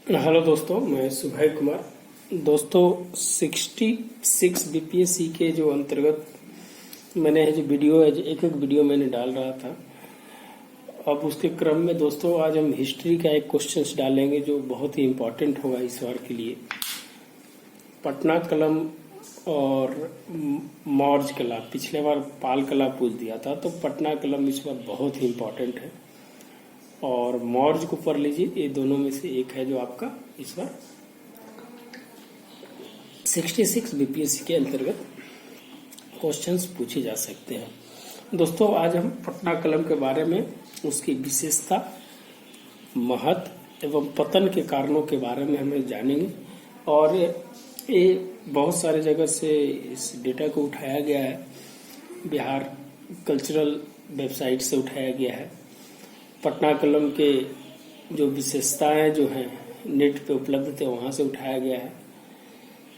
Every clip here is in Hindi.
हेलो दोस्तों, मैं सुभाष कुमार। दोस्तों 66 बीपीएससी के जो अंतर्गत मैंने जो वीडियो है, एक एक वीडियो मैंने डाल रहा था। अब उसके क्रम में दोस्तों आज हम हिस्ट्री का एक क्वेश्चंस डालेंगे जो बहुत ही इम्पोर्टेंट होगा इस बार के लिए। पटना कलम और मौर्य कला, पिछले बार पाल कला पूछ दिया था, तो पटना कलम इस बार बहुत ही इम्पोर्टेंट है। और मौर्य को पढ़ लीजिए, ये दोनों में से एक है जो आपका इस बार 66 बीपीएससी के अंतर्गत क्वेश्चंस पूछे जा सकते हैं। दोस्तों आज हम पटना कलम के बारे में, उसकी विशेषता, महत्व एवं पतन के कारणों के बारे में हमें जानेंगे। और ये बहुत सारे जगह से इस डेटा को उठाया गया है, बिहार कल्चरल वेबसाइट से उठाया गया है। पटना कलम के जो विशेषताएं जो हैं नेट पे उपलब्ध थे, वहाँ से उठाया गया है,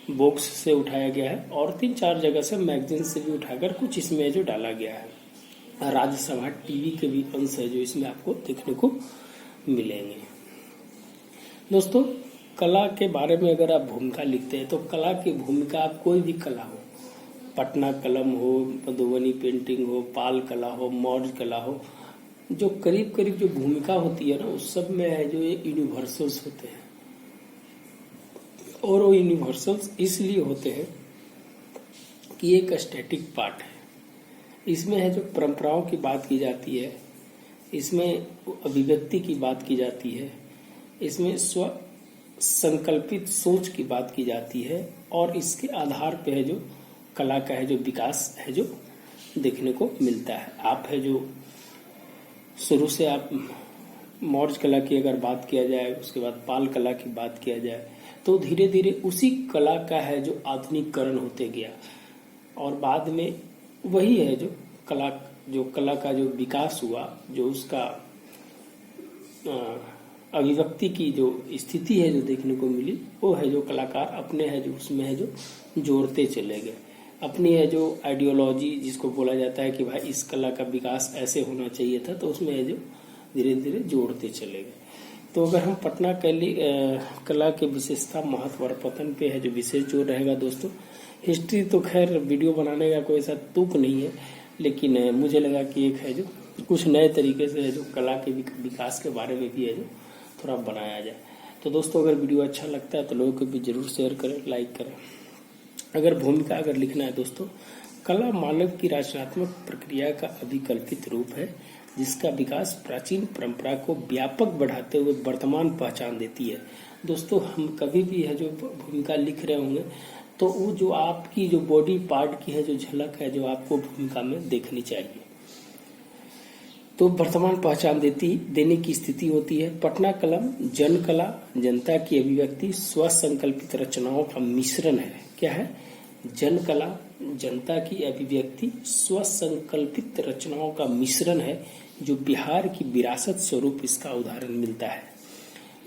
बुक्स से उठाया गया है, और 3-4 जगह से मैगजीन से भी उठाकर कुछ इसमें जो डाला गया है। राज्यसभा टीवी के भी अंश है जो इसमें आपको देखने को मिलेंगे। दोस्तों कला के बारे में अगर आप भूमिका लिखते हैं तो कला की भूमिका, आप कोई भी कला हो, पटना कलम हो, मधुबनी पेंटिंग हो, पाल कला हो, मौर्य कला हो, जो करीब करीब जो भूमिका होती है ना, उस सब में है जो ये यूनिवर्सल्स होते हैं। और वो यूनिवर्सल्स इसलिए होते हैं कि एक स्टैटिक पार्ट है। इसमें है जो परंपराओं की बात की जाती है, इसमें अभिव्यक्ति की बात की जाती है, इसमें स्व संकल्पित सोच की बात की जाती है, और इसके आधार पे है जो कला का है जो विकास है जो देखने को मिलता है। आप है जो शुरू से आप मौर्य कला की अगर बात किया जाए, उसके बाद पाल कला की बात किया जाए, तो धीरे धीरे उसी कला का है जो आधुनिकीकरण होते गया, और बाद में वही है जो कला का जो विकास हुआ, जो उसका अभिव्यक्ति की जो स्थिति है जो देखने को मिली, वो है जो कलाकार अपने है जो उसमें है जो जोड़ते चले गए। अपनी है जो आइडियोलॉजी जिसको बोला जाता है कि भाई इस कला का विकास ऐसे होना चाहिए था, तो उसमें है जो धीरे धीरे जोड़ते चले गए। तो अगर हम पटना कला के विशेषता, महत्व और पतन पे है जो विशेष जोर रहेगा दोस्तों। हिस्ट्री तो खैर वीडियो बनाने का कोई ऐसा तुक नहीं है, लेकिन मुझे लगा कि एक है जो कुछ नए तरीके से है जो कला के विकास के बारे में भी है जो थोड़ा बनाया जाए। तो दोस्तों अगर वीडियो अच्छा लगता है तो लोगों को भी जरूर शेयर करें, लाइक करें। अगर भूमिका अगर लिखना है दोस्तों, कला मानव की रचनात्मक प्रक्रिया का अभिकल्पित रूप है जिसका विकास प्राचीन परंपरा को व्यापक बढ़ाते हुए वर्तमान पहचान देती है। दोस्तों हम कभी भी है जो भूमिका लिख रहे होंगे तो वो जो आपकी जो बॉडी पार्ट की है जो झलक है जो आपको भूमिका में देखनी चाहिए, तो वर्तमान पहचान देने की स्थिति होती है। पटना कलम जन कला, जनता की अभिव्यक्ति, स्वसंकल्पित रचनाओं का मिश्रण है। क्या है? जन कला, जनता की अभिव्यक्ति, स्वसंकल्पित रचनाओं का मिश्रण है, जो बिहार की विरासत स्वरूप इसका उदाहरण मिलता है।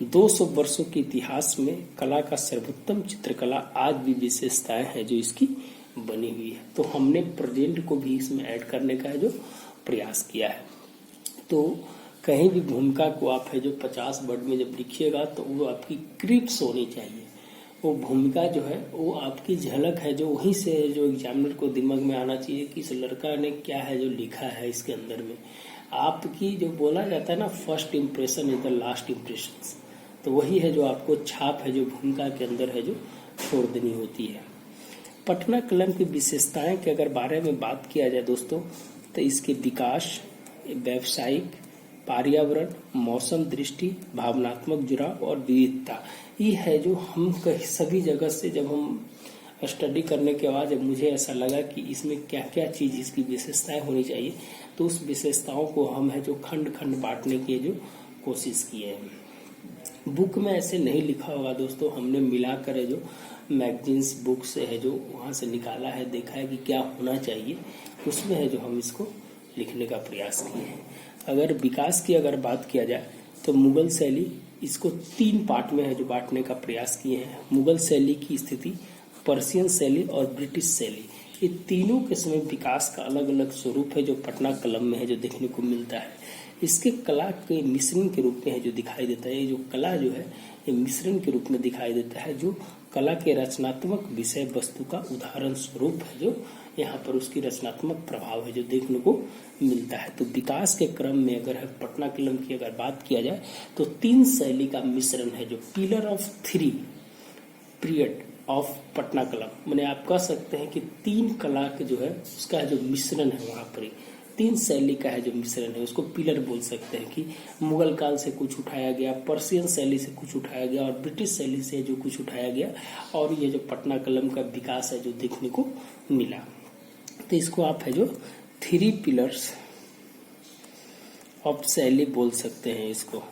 200 वर्षों के इतिहास में कला का सर्वोत्तम चित्रकला आज भी विशेषताएं हैं जो इसकी बनी हुई है। तो हमने प्रेजेंट को भी इसमें ऐड करने का है जो प्रयास किया है। तो कहीं भी भूमिका को आप है जो 50 वर्ड में जब लिखिएगा तो वो आपकी क्रिप्स होनी चाहिए। वो भूमिका जो है वो आपकी झलक है जो वहीं से जो एग्जामिनर को दिमाग में आना चाहिए कि इस लड़का ने क्या है जो लिखा है इसके अंदर में। आपकी जो बोला जाता है ना, first impression is the last impression, तो वही है जो आपको छाप है जो भूमिका के अंदर है जो छोड़ देनी होती है। पटना कलम की विशेषताएं के अगर बारे में बात किया जाए दोस्तों, तो इसके विकास, व्यावसायिक, पर्यावरण, मौसम दृष्टि, भावनात्मक जुड़ाव और विविधता, ये है जो हम सभी जगह से जब हम स्टडी करने के बाद जब मुझे ऐसा लगा कि इसमें क्या क्या चीज इसकी विशेषताएं होनी चाहिए, तो उस विशेषताओं को हम है जो खंड खंड बांटने की जो कोशिश किए हैं। बुक में ऐसे नहीं लिखा होगा दोस्तों, हमने मिलाकर है जो मैगजीन्स बुक से है जो वहाँ से निकाला है, देखा है कि क्या होना चाहिए, उसमें है जो हम इसको लिखने का प्रयास किए हैं। अगर विकास की अगर बात किया जाए तो मुगल शैली, इसको 3 पार्ट में है जो बांटने का प्रयास किए हैं। मुगल शैली की स्थिति, पर्शियन शैली और ब्रिटिश शैली, ये तीनों के समय विकास का अलग अलग स्वरूप है जो पटना कलम में है जो देखने को मिलता है। इसके कला के मिश्रण के रूप में है जो दिखाई देता है। ये जो कला जो है ये मिश्रण के रूप में दिखाई देता है, जो कला के रचनात्मक विषय वस्तु का उदाहरण स्वरूप है, जो यहाँ पर उसकी रचनात्मक प्रभाव है जो देखने को मिलता है। तो विकास के क्रम में अगर है पटनाकलम की अगर बात किया जाए तो 3 शैली का मिश्रण है, जो पिलर ऑफ 3 पीरियड ऑफ पटनाकलम, मैंने आप कह सकते हैं कि 3 कला के जो है उसका जो मिश्रण है, वहां पर 3 शैली का है जो मिश्रण है, उसको पिलर बोल सकते हैं। कि मुगल काल से कुछ उठाया गया, पर्शियन शैली से कुछ उठाया गया और ब्रिटिश शैली से जो कुछ उठाया गया, और ये जो पटनाकलम का विकास है जो देखने को मिला। तो इसको आप है जो 3 पिलर्स ऑफ शैली बोल सकते हैं इसको।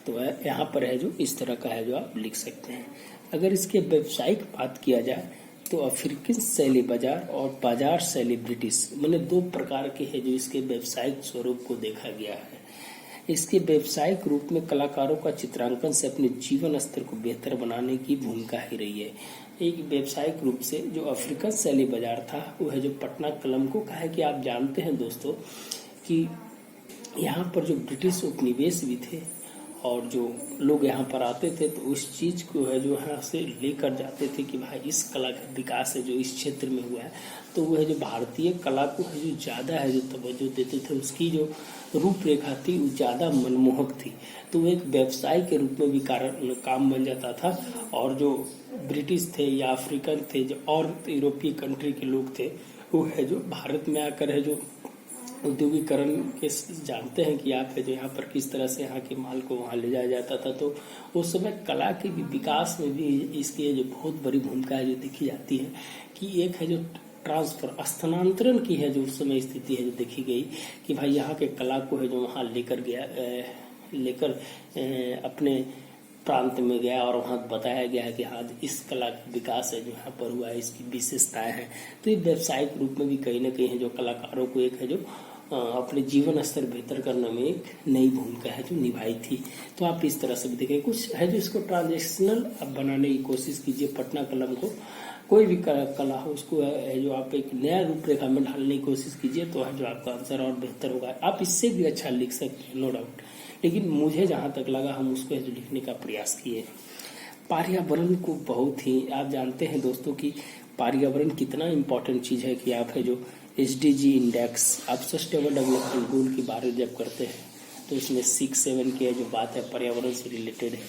तो यहाँ पर है जो इस तरह का है जो आप लिख सकते हैं। अगर इसके व्यावसायिक बात किया जाए तो अफ्रीकन शैली बाजार और बाजार शैली ब्रिटिश, मैंने 2 प्रकार के है जो इसके व्यावसायिक स्वरूप को देखा गया है। इसके व्यावसायिक रूप में कलाकारों का चित्रांकन से अपने जीवन स्तर को बेहतर बनाने की भूमिका ही रही है। एक व्यावसायिक रूप से जो अफ्रीकन शैली बाजार था वो है जो पटनाकलम को कहा है कि आप जानते हैं दोस्तों कि यहाँ पर जो ब्रिटिश उपनिवेश भी थे और जो लोग यहाँ पर आते थे तो उस चीज को है जो यहाँ से लेकर जाते थे कि भाई इस कला का विकास है जो इस क्षेत्र में हुआ है, तो वो है जो भारतीय कला को है जो ज्यादा है जो तवज्जो देते थे, उसकी जो रूपरेखा थी वो ज्यादा मनमोहक थी। तो वो एक व्यवसाय के रूप में भी काम बन जाता था। और जो ब्रिटिश थे या अफ्रीकन थे जो और यूरोपीय कंट्री के लोग थे, वो है जो भारत में आकर है जो औद्योगिकरण के जानते हैं कि आप है जो यहाँ पर किस तरह से यहाँ के माल को वहाँ ले जाया जाता था। तो उस समय कला के भी विकास में भी इसकी जो बहुत बड़ी भूमिका है जो देखी जाती है कि एक है जो ट्रांसफर स्थानांतरण की है जो उस समय स्थिति है जो देखी गई कि भाई यहाँ के कला को है जो वहाँ लेकर अपने प्रांत में गया और वहाँ बताया गया है कि हाँ इस कला का विकास है जो यहाँ पर हुआ है, इसकी विशेषताएं हैं। तो ये व्यावसायिक रूप में भी कहीं ना कहीं है जो कलाकारों को एक है जो अपने जीवन स्तर बेहतर करने में एक नई भूमिका है जो निभाई थी। तो आप इस तरह से भी देखें, कुछ है जो इसको ट्रांजेक्शनल बनाने की कोशिश कीजिए। पटनाकलम को कोई भी कला हो उसको है जो आप एक नया रूपरेखा में ढालने की कोशिश कीजिए तो है जो आपका आंसर और बेहतर होगा। आप इससे भी अच्छा लिख सकते हैं, नो डाउट, लेकिन मुझे जहां तक लगा हम उसको है जो लिखने का प्रयास किए। पर्यावरण को बहुत ही आप जानते हैं दोस्तों कि पर्यावरण कितना इम्पोर्टेंट चीज है कि आप है जो SDG इंडेक्स, आप सस्टेनेबल डेवलपमेंट गोल की बात जब करते हैं तो उसमें 6-7 की जो बात है पर्यावरण से रिलेटेड है,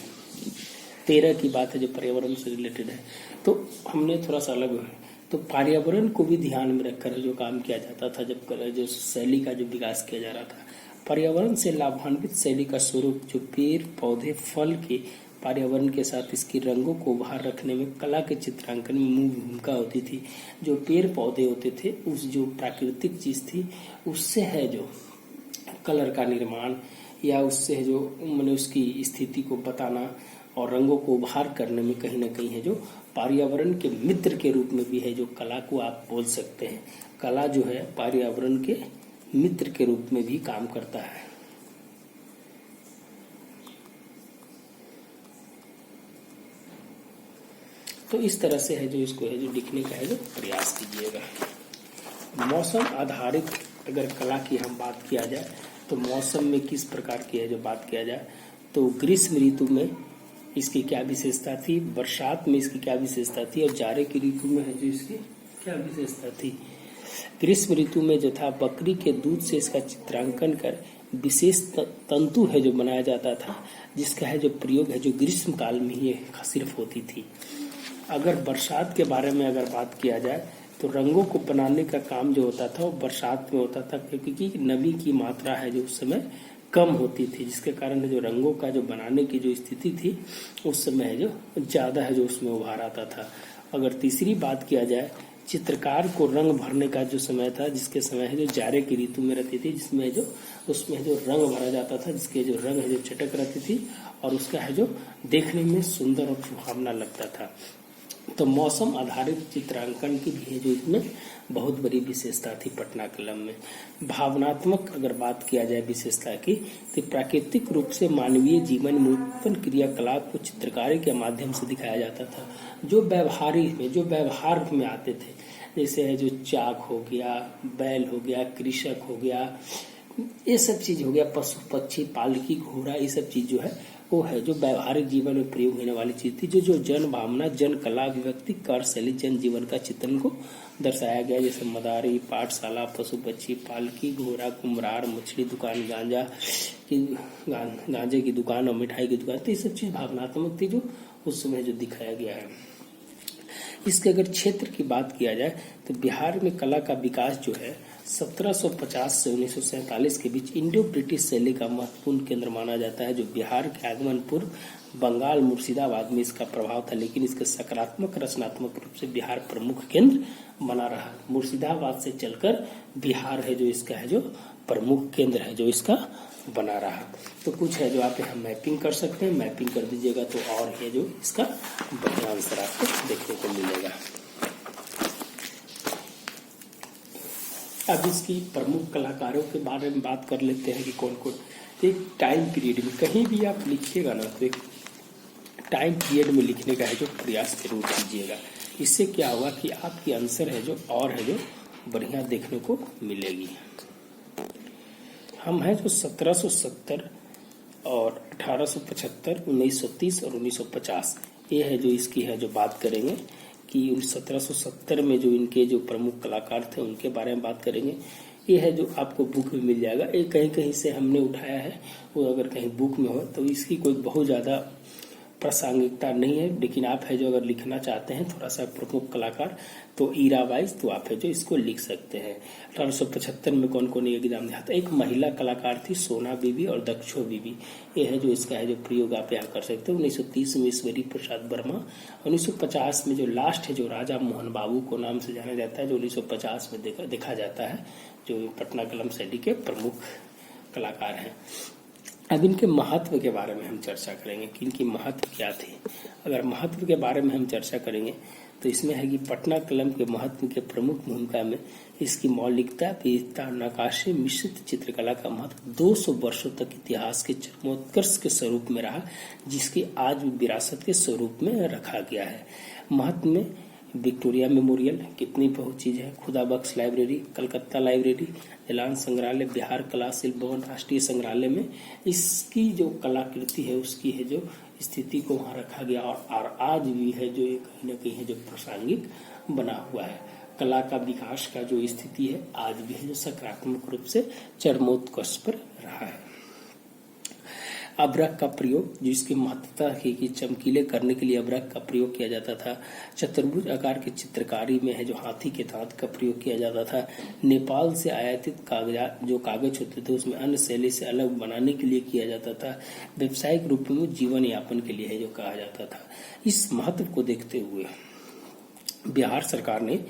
13 की बात है जो पर्यावरण से रिलेटेड है। तो हमने थोड़ा सा अलग है तो पर्यावरण को भी ध्यान में रखकर जो काम किया जाता था, जब जो शैली का जो विकास किया जा रहा था। पर्यावरण से लाभान्वित शैली का स्वरूप जो पेड़ पौधे फल के पर्यावरण के साथ इसके रंगों को बाहर रखने में कला के चित्रांकन में मुख्य भूमिका होती थी। जो पेड़ पौधे होते थे उस जो प्राकृतिक चीज थी उससे है जो कलर का निर्माण या उससे है जो मैंने उसकी स्थिति को बताना और रंगों को बाहर करने में कहीं ना कहीं है जो पर्यावरण के मित्र के रूप में भी है जो कला को आप बोल सकते हैं। कला जो है पर्यावरण के मित्र के रूप में भी काम करता है। तो इस तरह से है जो इसको है जो लिखने का है जो प्रयास कीजिएगा। मौसम आधारित अगर कला की हम बात किया जाए तो मौसम में किस प्रकार की है जो बात किया जाए तो ग्रीष्म ऋतु में इसकी क्या विशेषता थी, बरसात में इसकी क्या विशेषता थी और जाड़े की ऋतु में है जो इसकी क्या विशेषता थी। ग्रीष्म ऋतु में जो था बकरी के दूध से इसका चित्रांकन कर विशेष तंतु है जो बनाया जाता था, जिसका है जो प्रयोग है जो ग्रीष्म काल में ही सिर्फ होती थी। अगर बरसात के बारे में अगर बात किया जाए तो रंगों को बनाने का काम जो होता था वो बरसात में होता था, क्योंकि नमी की मात्रा है जो उस समय कम होती थी, जिसके कारण जो रंगों का जो बनाने की जो स्थिति थी उस समय है जो ज्यादा है जो उसमें उभार आता था। अगर तीसरी बात किया जाए चित्रकार को रंग भरने का जो समय था, जिसके समय है जो जाड़े की ऋतु में रहती थी, जिसमें जो उसमें जो रंग भरा जाता था, जिसके जो रंग है जो चटक रहती थी और उसका है जो देखने में सुंदर और सुहावना लगता था। तो मौसम आधारित चित्रांकन की भी है जो इसमें बहुत बड़ी विशेषता थी पटनाकलम में। भावनात्मक अगर बात किया जाए विशेषता की तो प्राकृतिक रूप से मानवीय जीवन में उत्पन्न क्रियाकलाप को चित्रकारी के माध्यम से दिखाया जाता था, जो व्यवहार में आते थे, जैसे है जो चाक हो गया, बैल हो गया, कृषक हो गया, ये सब चीज हो गया, पशु पक्षी पालकी घोड़ा, ये सब चीज जो है वो है जो व्यवहारिक जीवन में प्रयोग होने वाली चीज थी, जो जन भावना, जन कला, अभिव्यक्ति, कार्य शैली, जन जीवन का चित्रण को दर्शाया गया। जैसे मदारी, पाठशाला, पशु पक्षी, पालकी, घोड़ा, कुम्हार, मछली दुकान, गांजे की दुकान और मिठाई की दुकान, तो ये सब चीज भावनात्मक थी जो उस समय जो दिखाया गया है। इसके अगर क्षेत्र की बात किया जाए तो बिहार में कला का विकास जो है 1750 से 1947 के बीच इंडो ब्रिटिश शैली का महत्वपूर्ण केंद्र माना जाता है। जो बिहार के आगमन पूर्व बंगाल, मुर्शिदाबाद में इसका प्रभाव था, लेकिन इसके सकारात्मक रचनात्मक रूप से बिहार प्रमुख केंद्र बना रहा। मुर्शिदाबाद से चलकर बिहार है जो इसका है जो प्रमुख केंद्र है जो इसका बना रहा। तो कुछ है जो आप यहाँ मैपिंग कर सकते हैं, मैपिंग कर दीजिएगा तो और है जो इसका बढ़िया आंसर आपको देखने को मिलेगा। अब इसकी प्रमुख कलाकारों के बारे में बात कर लेते हैं कि कौन कौन। एक टाइम पीरियड में कहीं भी आप लिखिएगा ना तो एक टाइम पीरियड में लिखने का है जो प्रयास जरूर कीजिएगा। इससे क्या होगा कि आपकी आंसर है जो और है जो बढ़िया देखने को मिलेगी। हम हैं जो 1770 और 1875, 1930 और 1950, ये है जो इसकी है जो बात करेंगे कि 1770 में जो इनके जो प्रमुख कलाकार थे उनके बारे में बात करेंगे। ये है जो आपको बुक में मिल जाएगा, ये कहीं कहीं से हमने उठाया है, वो अगर कहीं बुक में हो तो इसकी कोई बहुत ज़्यादा प्रासंगिकता नहीं है, लेकिन आप है जो अगर लिखना चाहते हैं थोड़ा सा प्रमुख कलाकार तो ईरा वाइज तो आप है जो इसको लिख सकते हैं। 1875 में कौन कौन एग्जाम दिया था। एक महिला कलाकार थी सोना बीबी और दक्षो बीबी, ये है जो इसका है जो प्रयोग आप यहाँ कर सकते हो। 1930 में ईश्वरी प्रसाद वर्मा, 1950 में जो लास्ट है जो राजा मोहन बाबू को नाम से जाना जाता है, जो 1950 में देखा जाता है, जो पटना कलम शैली के प्रमुख कलाकार हैं। अब इनके महत्व के बारे में हम चर्चा करेंगे कि इनकी महत्व क्या थी। अगर महत्व के बारे में हम चर्चा करेंगे तो इसमें है कि पटना कलम के महत्व के प्रमुख भूमिका में इसकी मौलिकता, विविधता, नक्काशी, मिश्रित चित्रकला का महत्व 200 वर्षों तक इतिहास के चरमोत्कर्ष के स्वरूप में रहा, जिसकी आज भी विरासत के स्वरूप में रखा गया है। महत्व में विक्टोरिया मेमोरियल, कितनी बहुत चीज है, खुदा बख्श लाइब्रेरी, कलकत्ता लाइब्रेरी, एलान संग्रहालय, बिहार कला शिल्प भवन, राष्ट्रीय संग्रहालय में इसकी जो कलाकृति है उसकी है जो स्थिति को वहाँ रखा गया और आज भी है जो कहीं न कहीं है जो प्रासंगिक बना हुआ है। कला का विकास का जो स्थिति है आज भी है जो सकारात्मक रूप से चरमोत्कर्ष पर रहा है। अभ्रक का प्रयोग, जिसकी महत्ता है कि चमकीले करने के लिए अभ्रक का प्रयोग किया जाता था। चतुर्भुज आकार की चित्रकारी में है जो हाथी के दांत का प्रयोग किया जाता था। नेपाल से आयातित कागजात जो कागज होते थे उसमें अन्य शैली से अलग बनाने के लिए किया जाता था। व्यावसायिक रूप में जीवन यापन के लिए है जो कहा जाता था। इस महत्व को देखते हुए बिहार सरकार ने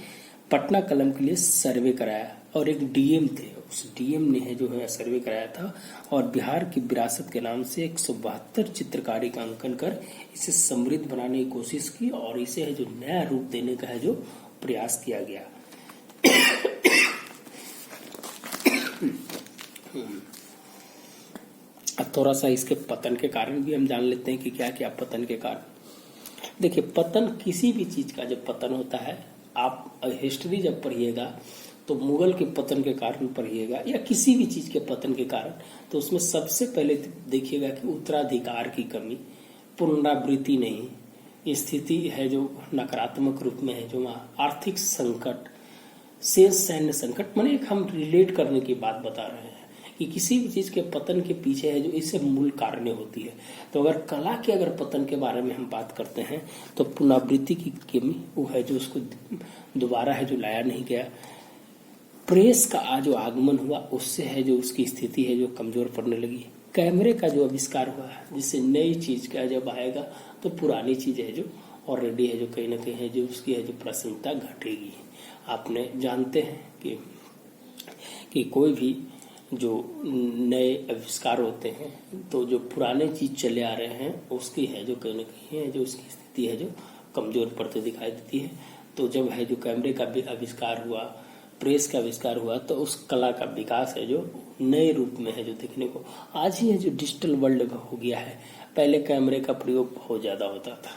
पटना कलम के लिए सर्वे कराया और एक डीएम थे, उस डीएम ने है जो है सर्वे कराया था और बिहार की विरासत के नाम से 172 चित्रकारी का अंकन कर इसे समृद्ध बनाने की कोशिश की और इसे है जो नया रूप देने का है जो प्रयास किया गया। अब थोड़ा सा इसके पतन के कारण भी हम जान लेते हैं कि क्या क्या पतन के कारण। देखिए, पतन किसी भी चीज का जब पतन होता है, आप हिस्ट्री जब पढ़िएगा तो मुगल के पतन के कारण पढ़िएगा या किसी भी चीज के पतन के कारण, तो उसमें सबसे पहले देखिएगा कि उत्तराधिकार की कमी, पुनरावृत्ति नहीं, स्थिति है जो नकारात्मक रूप में है, जो वहाँ आर्थिक संकट, शेष सैन्य संकट, माने एक हम रिलेट करने की बात बता रहे हैं कि किसी भी चीज के पतन के पीछे है जो इससे मूल कारण होती है। तो अगर कला के अगर पतन के बारे में हम बात करते हैं तो पुनरावृत्ति की कमी वो है जो उसको दोबारा है जो लाया नहीं गया। प्रेस का जो आगमन हुआ उससे है जो उसकी स्थिति है जो कमजोर पड़ने लगी। कैमरे का जो आविष्कार हुआ जिससे नई चीज का जब आएगा तो पुरानी चीज है जो ऑलरेडी है जो कहीं ना कहीं है जो उसकी है जो प्रासंगिकता घटेगी। आपने जानते हैं कि कोई भी जो नए आविष्कार होते हैं तो जो पुराने चीज चले आ रहे हैं उसकी है जो कहीं ना कहीं है जो उसकी स्थिति है जो कमजोर पड़ती दिखाई देती है। तो जब है जो कैमरे का भी आविष्कार हुआ, प्रेस का आविष्कार हुआ, तो उस कला का विकास है जो नए रूप में है जो देखने को आज ही है जो डिजिटल वर्ल्ड हो गया है। पहले कैमरे का प्रयोग बहुत ज्यादा होता था,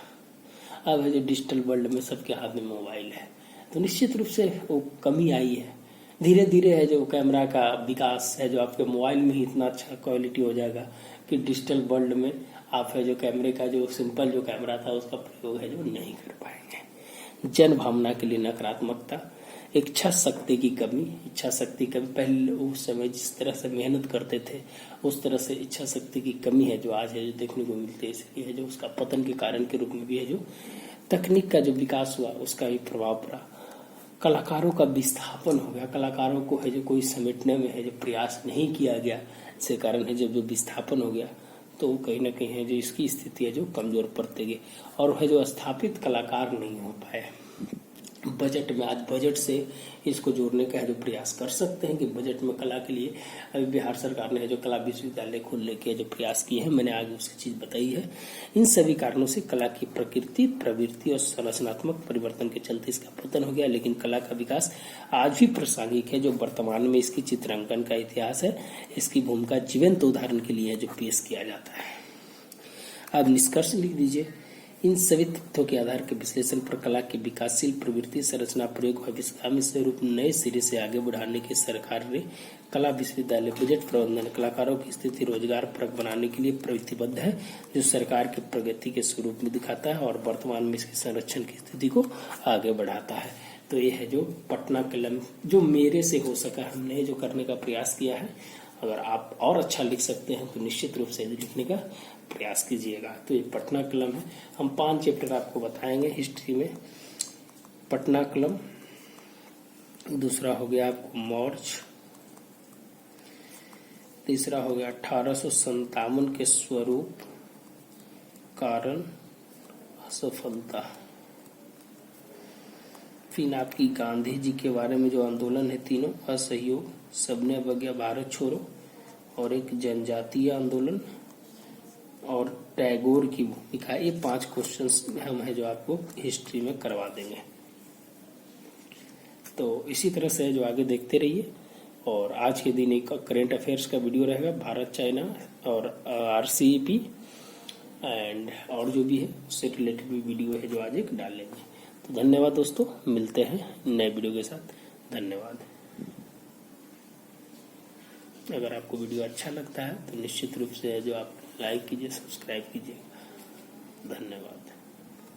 अब है जो डिजिटल वर्ल्ड में सबके हाथ में मोबाइल है, तो निश्चित रूप से वो कमी आई है धीरे धीरे है जो कैमरा का विकास है जो आपके मोबाइल में ही इतना अच्छा क्वालिटी हो जाएगा कि डिजिटल वर्ल्ड में आप है जो कैमरे का जो सिंपल जो कैमरा था उसका प्रयोग है जो नहीं कर पाएंगे। जन भावना के लिए नकारात्मकता, इच्छा शक्ति की कमी, पहले उस समय जिस तरह से मेहनत करते थे उस तरह से इच्छा शक्ति की कमी है जो आज है जो देखने को मिलती है। इसलिए है जो उसका पतन के कारण के रूप में भी है जो तकनीक का जो विकास हुआ उसका भी प्रभाव पड़ा। कलाकारों का विस्थापन हो गया, कलाकारों को है जो कोई समेटने में है जो प्रयास नहीं किया गया, इसी कारण है जब जो विस्थापन हो गया तो कहीं ना कहीं है जो इसकी स्थिति है जो कमजोर पड़ते गई और है जो स्थापित कलाकार नहीं हो पाए। बजट में आज बजट से इसको जोड़ने का है जो प्रयास कर सकते हैं कि बजट में कला के लिए अभी बिहार सरकार ने जो कला विश्वविद्यालय खोलने के जो प्रयास किए हैं, मैंने आगे उसकी चीज बताई है। इन सभी कारणों से कला की प्रकृति, प्रवृत्ति और संरचनात्मक परिवर्तन के चलते इसका पतन हो गया, लेकिन कला का विकास आज भी प्रासंगिक है। जो वर्तमान में इसकी चित्रांकन का इतिहास है, इसकी भूमिका जीवंत उदाहरण के लिए जो पेश किया जाता है। अब निष्कर्ष लिख दीजिए। इन सभी तथ्यों के आधार के विश्लेषण पर कला की विकासशील प्रवृत्ति, संरचना, प्रयोग भविष्यगामी स्वरूप नए सिरे से आगे बढ़ाने की सरकार ने कला विश्वविद्यालय बजट प्रबंधन, कलाकारों की स्थिति रोजगार परक बनाने के लिए प्रतिबद्ध है, जो सरकार की प्रगति के स्वरूप में दिखाता है और वर्तमान में इसके संरक्षण की स्थिति को आगे बढ़ाता है। तो ये है जो पटना कलम, जो मेरे से हो सका हमने जो करने का प्रयास किया है। अगर आप और अच्छा लिख सकते हैं तो निश्चित रूप से लिखने का प्रयास कीजिएगा। तो ये पटना कलम है। हम 5 चैप्टर आपको बताएंगे हिस्ट्री में। पटना कलम, दूसरा हो गया आपको मौर्य, तीसरा हो गया 1857 के स्वरूप, कारण, असफलता। फिर आपकी गांधी जी के बारे में जो आंदोलन है तीनों, असहयोग, सबने अवज्ञा, भारत छोड़ो और एक जनजातीय आंदोलन और टैगोर की भूमिका। ये 5 क्वेश्चंस हम है जो आपको हिस्ट्री में करवा देंगे। तो इसी तरह से जो आगे देखते रहिए। और आज के दिन एक करेंट अफेयर्स का वीडियो रहेगा, भारत चाइना और RCEP एंड और जो भी है उससे रिलेटेड भी वीडियो है जो आज एक डालेंगे। तो धन्यवाद दोस्तों, मिलते हैं नए वीडियो के साथ। धन्यवाद। अगर आपको वीडियो अच्छा लगता है तो निश्चित रूप से जो आप लाइक कीजिए, सब्सक्राइब कीजिए। धन्यवाद।